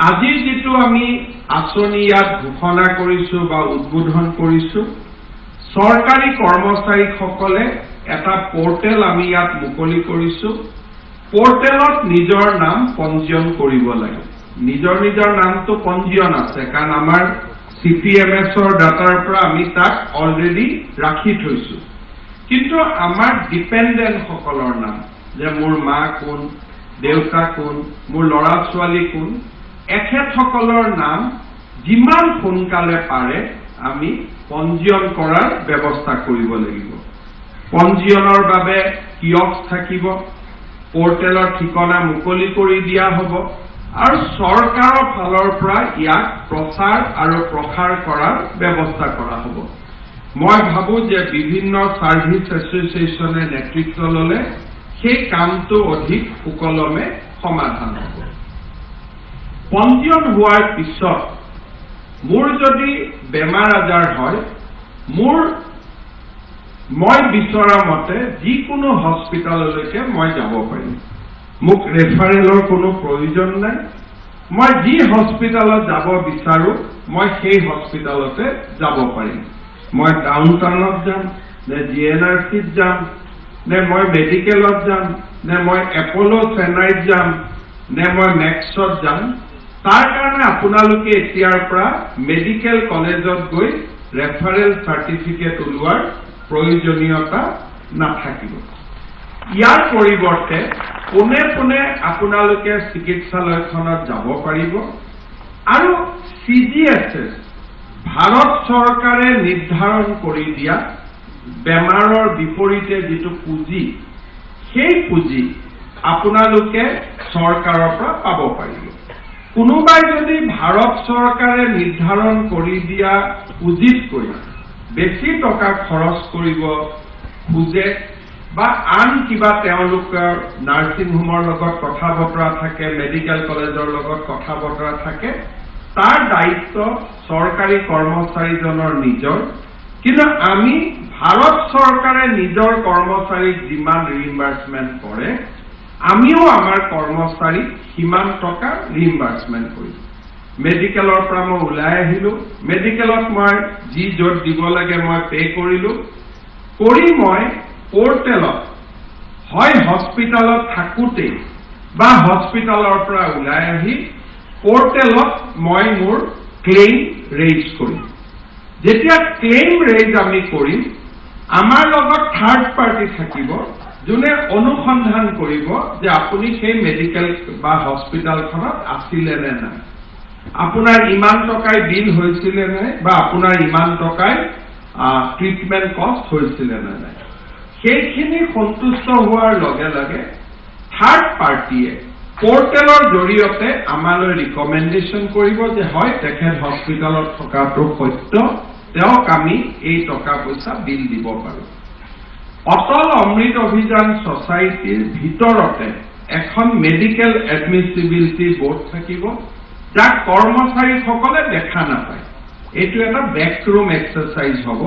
আজি যেটো আমি আঁচনি ইয়াত ঘোষণা কৰিছো বা উদ্বোধন কৰিছো সৰকাৰি কৰ্মচাৰীসকলে এটা পোৰ্টেল আমি ইয়াত মুকলি কৰিছো পোৰ্টেলত নিজৰ নাম পঞ্জীয়ন কৰিব লাগে নিজৰ নামটো পঞ্জীয়ন আছে কাৰণ আমাৰ সিপিএমএছৰ ডাটাৰ পৰা আমি তাক অলৰেডি ৰাখি থৈছো কিন্তু আমাৰ ডিপেন্ডেন্ট সকলৰ নাম যে মোৰ মা কোন দেউতা কোন মোৰ লৰা ছোৱালী কোন এখেতসকলৰ নাম যিমান সোনকালে পাৰে আমি পঞ্জীয়ন কৰাৰ ব্যৱস্থা কৰিব লাগিব পঞ্জীয়নৰ বাবে কিয়স্ক থাকিব পোৰ্টেলৰ ঠিকনা মুকলি কৰি দিয়া হ'ব আৰু চৰকাৰৰ ফালৰ পৰা ইয়াক প্ৰচাৰ আৰু প্ৰসাৰ কৰাৰ ব্যৱস্থা কৰা হ'ব মই ভাবো যে বিভিন্ন সাৰ্ভিস এসোসিয়েশনে নেতৃত্ব ললে সেই কামটো অধিক সুকলমে সমাধান হ'ব পঞ্জীয়ন হোৱাৰ পিছত মোৰ যদি বেমাৰ আজাৰ হয় মই বিচৰা মতে যিকোনো হস্পিটাললৈকে মই যাব পাৰিম মোক ৰেফাৰেলৰ কোনো প্ৰয়োজন নাই মই যি হস্পিটালত যাব বিচাৰো মই সেই হস্পিটালতে যাব পাৰিম মই ডাউনটাউনত যাম নে জিএনআৰচিত যাম নে মই মেডিকেলত যাম নে মই এপলো চেন্নাইত যাম নে মই মেক্সত যাম তাৰ কাৰণে আপোনালোকে এতিয়াৰ পৰা মেডিকেল কলেজত গৈ ৰেফাৰেল সাৰ্টিফিকেট উলোৱাৰ প্ৰয়োজনীয়তা নাথাকিব ইয়াৰ পৰিৱৰ্তে পোনে পোনে আপোনালোকে চিকিৎসালয়খনত যাব পাৰিব আৰু সিজিএছএছ ভাৰত চৰকাৰে নিৰ্ধাৰণ কৰি দিয়া বেমাৰৰ বিপৰীতে যেটো পুঁজি সেই পুঁজি আপোনালোকে চৰকাৰৰ পৰা পাব পাৰিব কোনোবাই যদি ভাৰত চৰকাৰে নিৰ্ধাৰণ কৰি দিয়া পুঁজিতকৈ বেছি টকা খৰচ কৰিব খুজে বা আন কিবা তেওঁলোকৰ নাৰ্ছিং হোমৰ লগত কথা বতৰা থাকে মেডিকেল কলেজৰ লগত কথা বতৰা থাকে তাৰ দায়িত্ব চৰকাৰী কৰ্মচাৰীজনৰ নিজৰ কিন্তু আমি ভাৰত চৰকাৰে নিজৰ কৰ্মচাৰীক যিমান ৰিইম্বাৰ্সমেন্ট কৰে আমিও আমাৰ কৰ্মচাৰীক সিমান টকা ৰিইম্বাৰ্সমেন্ট কৰিম মেডিকেলৰ পৰা মই ওলাই আহিলো মেডিকেলত মই যি য'ত দিব লাগে মই পে কৰিলো কৰি মই পোৰ্টেলত হয় হস্পিটালত থাকুতে বা হস্পিটালৰ পৰা ওলাই আহি পোৰ্টেলত মই মোৰ ক্লেইম ৰেইজ কৰিম যেতিয়া ক্লেইম ৰেইজ আমি কৰিম আমাৰ লগত থাৰ্ড পাৰ্টি থাকিব যোনে অনুসন্ধান কৰিব যে আপুনি সেই মেডিকেল বা হস্পিটালখনত আছিল নে নাই আপোনাৰ ইমান টকাই বিল হৈছিল নে বা আপোনাৰ ইমান টকাই ট্ৰিটমেন্ট কষ্ট হৈছিল নে নাই সেইখিনি সন্তুষ্ট হোৱাৰ লগে লগে থাৰ্ড পাৰ্টিয়ে পোৰ্টেলৰ জৰিয়তে আমালৈ ৰিকমেন্ডেশন কৰিব যে হয় তেখেত হস্পিটালত থকাটো সত্য তেওঁক আমি এই টকা পইচা বিল দিব পাৰো অটল অমৃত অভিযান সোসাইটিৰ ভিতৰতে এখন মেডিকেল এডমিসিবিলিটি বোৰ্ড থাকিব যাক কৰ্মচাৰীসকলে দেখা নাপায় এইটো এটা বেকৰুম এক্সাৰসাইজ হ'ব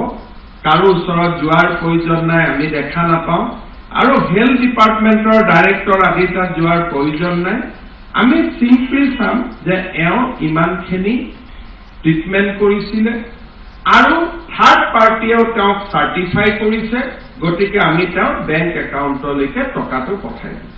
কাৰো ওচৰত যোৱাৰ প্ৰয়োজন নাই আমি দেখা নাপাওঁ আৰু হেলথ ডিপাৰ্টমেন্টৰ ডাইৰেক্টৰ আদি তাত যোৱাৰ প্ৰয়োজন নাই আমি সিম্পলি চাম যে এওঁ ইমানখিনি ট্ৰিটমেন্ট কৰিছিলে আৰু থাৰ্ড পাৰ্টিয়েও তেওঁক চাৰ্টিফাই কৰিছে গতিকে আমি তেওঁৰ বেংক একাউণ্টলৈকে টকাটো পঠাই দিম